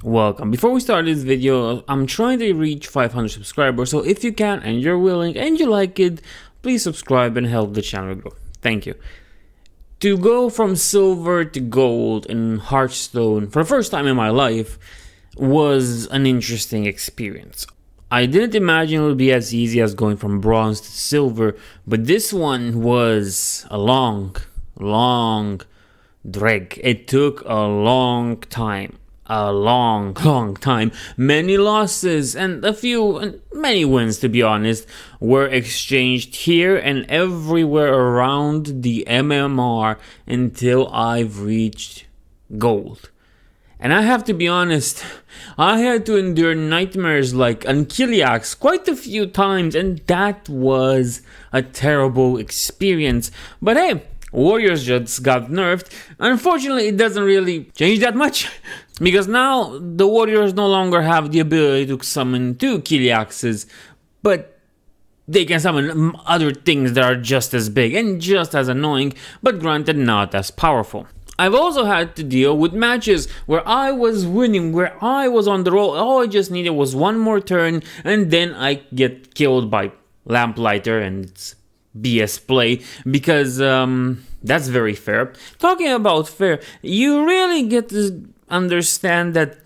Welcome. Before we start this video, I'm trying to reach 500 subscribers, so if you can and you're willing and you like it, please subscribe and help the channel grow. Thank you. To go from silver to gold in Hearthstone for the first time in my life was an interesting experience. I didn't imagine it would be as easy as going from bronze to silver, but this one was a long drag. It took a long time. A long time. Many losses and many wins, to be honest, were exchanged here and everywhere around the MMR until I've reached gold. And I have to be honest, I had to endure nightmares like Ankyliax quite a few times, and that was a terrible experience. But hey, Warriors just got nerfed. Unfortunately, it doesn't really change that much, because now the Warriors no longer have the ability to summon two Kiliaxes, but they can summon other things that are just as big and just as annoying, but granted not as powerful. I've also had to deal with matches where I was winning, where I was on the roll. All I just needed was one more turn, and then I get killed by Lamplighter, and it's BS play, because that's very fair. Talking about fair, you really get to understand that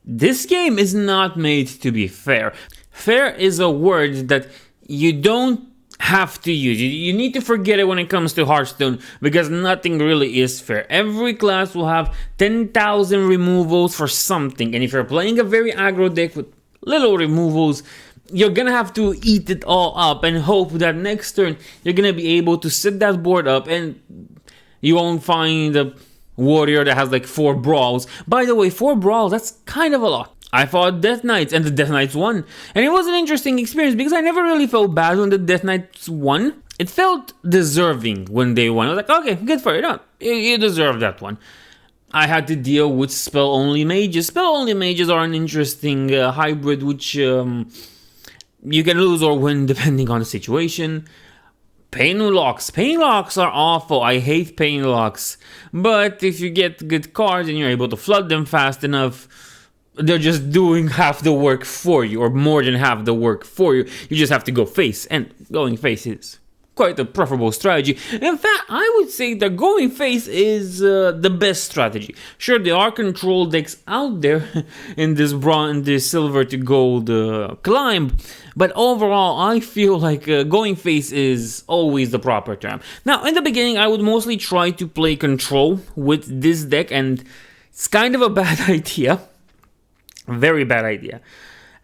this game is not made to be fair. Fair is a word that you don't have to use. You need to forget it when it comes to Hearthstone, because nothing really is fair. Every class will have 10,000 removals for something, and if you're playing a very aggro deck with little removals, you're gonna have to eat it all up and hope that next turn you're gonna be able to set that board up and you won't find a warrior that has like 4 brawls. By the way, 4 brawls, that's kind of a lot. I fought Death Knights and the Death Knights won. And it was an interesting experience because I never really felt bad when the Death Knights won. It felt deserving when they won. I was like, okay, good for you. No, you deserve that one. I had to deal with spell-only mages. Spell-only mages are an interesting hybrid which you can lose or win depending on the situation. Pain locks. Pain locks are awful. I hate pain locks. But if you get good cards and you're able to flood them fast enough, they're just doing half the work for you, or more than half the work for you. You just have to go face, and going face is quite a preferable strategy. In fact, I would say that going face is the best strategy. Sure, there are control decks out there in this silver to gold climb, but overall, I feel like going face is always the proper term. Now, in the beginning, I would mostly try to play control with this deck, and it's kind of a bad idea. Very bad idea.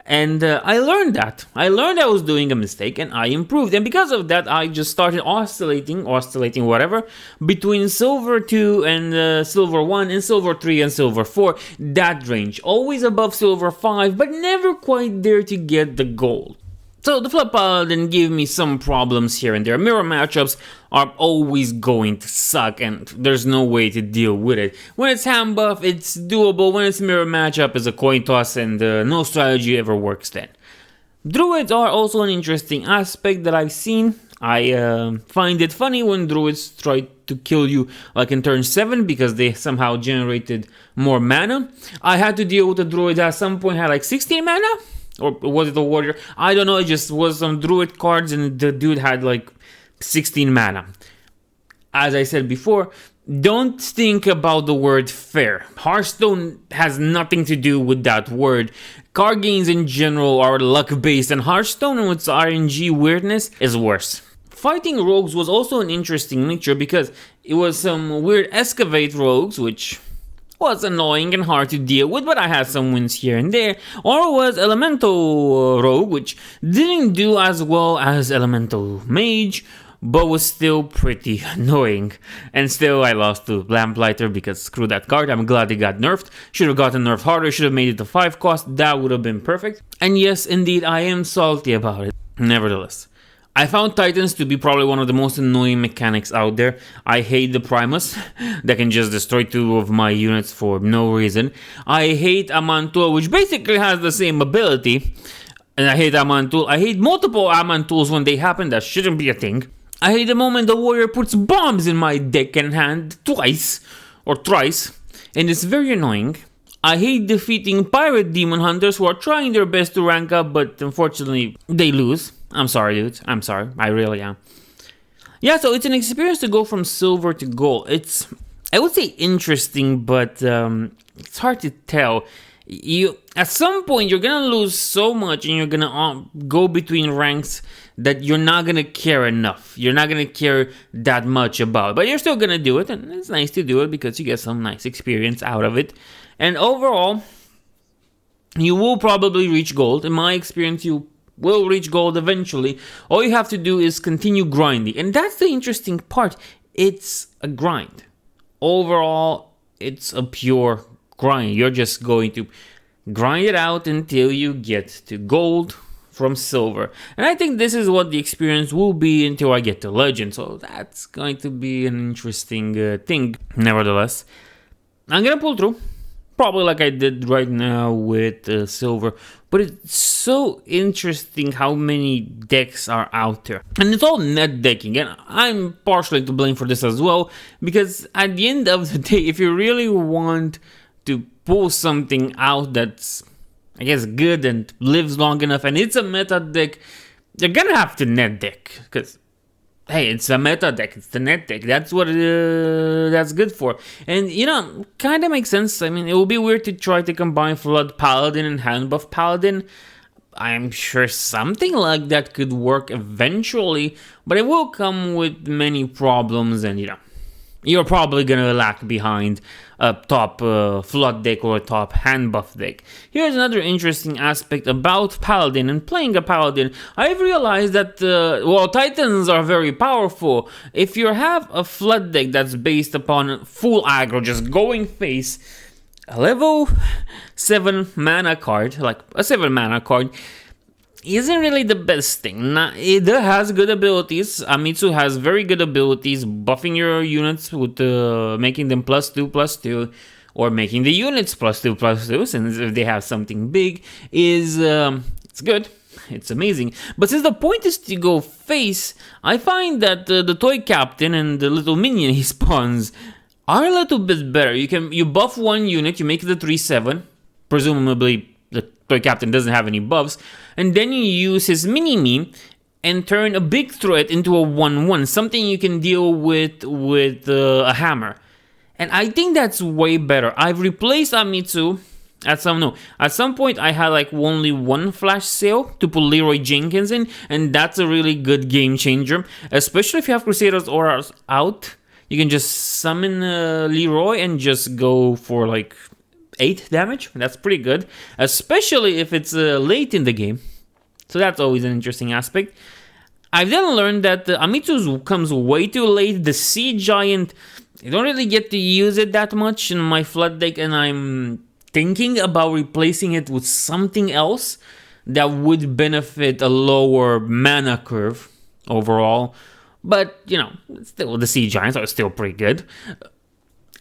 And I learned that. I learned I was doing a mistake, and I improved. And because of that, I just started oscillating whatever, between silver 2 and silver 1 and silver 3 and silver 4. That range. Always above silver 5, but never quite there to get the gold. So the flip then gave me some problems here and there. Mirror matchups are always going to suck, and there's no way to deal with it. When it's hand buff, it's doable. When it's mirror matchup, it's a coin toss, and no strategy ever works then. Druids are also an interesting aspect that I've seen. I find it funny when druids try to kill you like in turn 7 because they somehow generated more mana. I had to deal with a druid that at some point had like 16 mana. Or was it a warrior? I don't know, it just was some druid cards and the dude had like 16 mana. As I said before, don't think about the word fair. Hearthstone has nothing to do with that word. Card games in general are luck-based, and Hearthstone and its RNG weirdness is worse. Fighting rogues was also an interesting mixture because it was some weird excavate rogues, which was annoying and hard to deal with, but I had some wins here and there. Or it was Elemental Rogue, which didn't do as well as Elemental Mage, but was still pretty annoying. And still I lost to Lamplighter because screw that card. I'm glad it got nerfed. Should have gotten nerfed harder, should have made it a 5 cost, that would have been perfect. And yes, indeed, I am salty about it. Nevertheless, I found Titans to be probably one of the most annoying mechanics out there. I hate the Primus that can just destroy 2 of my units for no reason. I hate Amantul, which basically has the same ability. And I hate Amantul. I hate multiple Amantuls when they happen. That shouldn't be a thing. I hate the moment the warrior puts bombs in my deck and hand twice or thrice. And it's very annoying. I hate defeating pirate demon hunters who are trying their best to rank up, but unfortunately, they lose. I'm sorry, dude. I'm sorry. I really am. Yeah, so it's an experience to go from silver to gold. It's, I would say, interesting, but it's hard to tell. You, at some point, you're gonna lose so much, and you're gonna go between ranks that you're not gonna care enough. You're not gonna care that much about, but you're still gonna do it, and it's nice to do it because you get some nice experience out of it. And overall, you will probably reach gold. In my experience, you will reach gold eventually. All you have to do is continue grinding, and that's the interesting part. It's a grind. Overall, it's a pure grind. You're just going to grind it out until you get to gold from silver. And I think this is what the experience will be until I get to legend. So that's going to be an interesting thing. Nevertheless, I'm gonna pull through. Probably like I did right now with silver. But it's so interesting how many decks are out there. And it's all net decking. And I'm partially to blame for this as well. Because at the end of the day, if you really want to pull something out that's, I guess, good and lives long enough, and it's a meta deck, you're gonna have to net deck, because hey, it's a meta deck, it's the net deck, that's what that's good for. And you know, kind of makes sense. I mean, it would be weird to try to combine Flood Paladin and Hand Buff Paladin. I'm sure something like that could work eventually, but it will come with many problems, and you know, you're probably gonna lag behind a top Flood deck or a top Hand Buff deck. Here's another interesting aspect about Paladin and playing a Paladin. I've realized that, while Titans are very powerful, if you have a Flood deck that's based upon full aggro, just going face, a level 7 mana card, like a 7 mana card, isn't really the best thing. It has good abilities. Amitsu has very good abilities, buffing your units with making them +2/+2, or making the units +2/+2, since if they have something big, is it's good. It's amazing. But since the point is to go face, I find that the toy captain and the little minion he spawns are a little bit better. You buff one unit, you make it a 3/7, presumably the toy captain doesn't have any buffs, and then you use his mini-me and turn a big threat into a 1/1, something you can deal with a hammer. And I think that's way better. I've replaced Amitsu at some point. I had like only one flash sale to put Leroy Jenkins in, and that's a really good game changer, especially if you have Crusader's Auras out. You can just summon Leroy and just go for like 8 damage. That's pretty good, especially if it's late in the game. So that's always an interesting aspect. I've then learned that Amitsu comes way too late. The Sea Giant, I don't really get to use it that much in my Flood deck, and I'm thinking about replacing it with something else that would benefit a lower mana curve overall. But, you know, still the Sea Giants are still pretty good.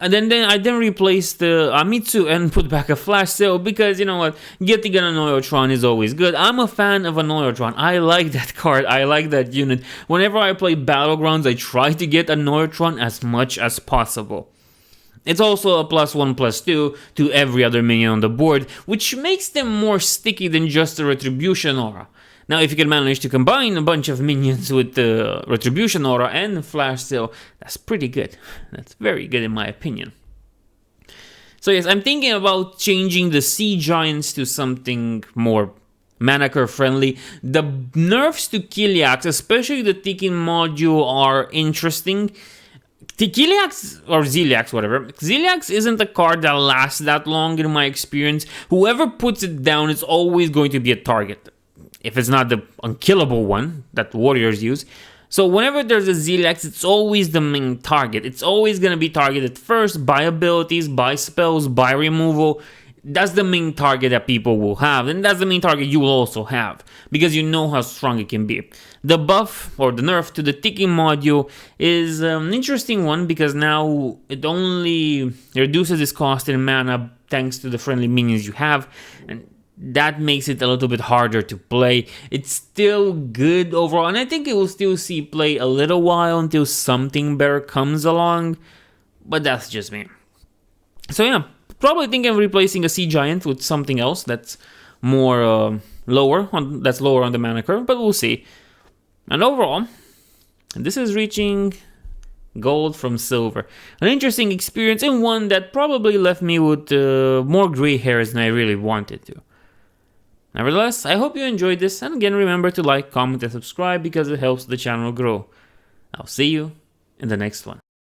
And then I replaced the Amitsu and put back a flash sale because, you know what, getting an Annoyotron is always good. I'm a fan of Annoyotron. I like that card. I like that unit. Whenever I play Battlegrounds, I try to get Annoyotron as much as possible. It's also a +1/+2 to every other minion on the board, which makes them more sticky than just the Retribution Aura. Now, if you can manage to combine a bunch of minions with the Retribution Aura and Flash Sale, that's pretty good. That's very good in my opinion. So yes, I'm thinking about changing the Sea Giants to something more mana curve friendly. The nerfs to Kiliax, especially the Tikin module, are interesting. Kiliax, or Ziliax, whatever. Ziliax isn't a card that lasts that long in my experience. Whoever puts it down is always going to be a target, if it's not the unkillable one that warriors use. So whenever there's a Ziliax, it's always the main target. It's always going to be targeted first by abilities, by spells, by removal. That's the main target that people will have, and that's the main target you will also have, because you know how strong it can be. The buff, or the nerf to the ticking module, is an interesting one, because now it only reduces its cost in mana thanks to the friendly minions you have, and that makes it a little bit harder to play. It's still good overall, and I think it will still see play a little while until something better comes along, but that's just me. So yeah, Probably thinking of replacing a sea giant with something else that's more lower on the mana curve, but we'll see. And overall, this is reaching gold from silver. An interesting experience, and one that probably left me with more gray hairs than I really wanted to. Nevertheless, I hope you enjoyed this, and again remember to like, comment, and subscribe because it helps the channel grow. I'll see you in the next one.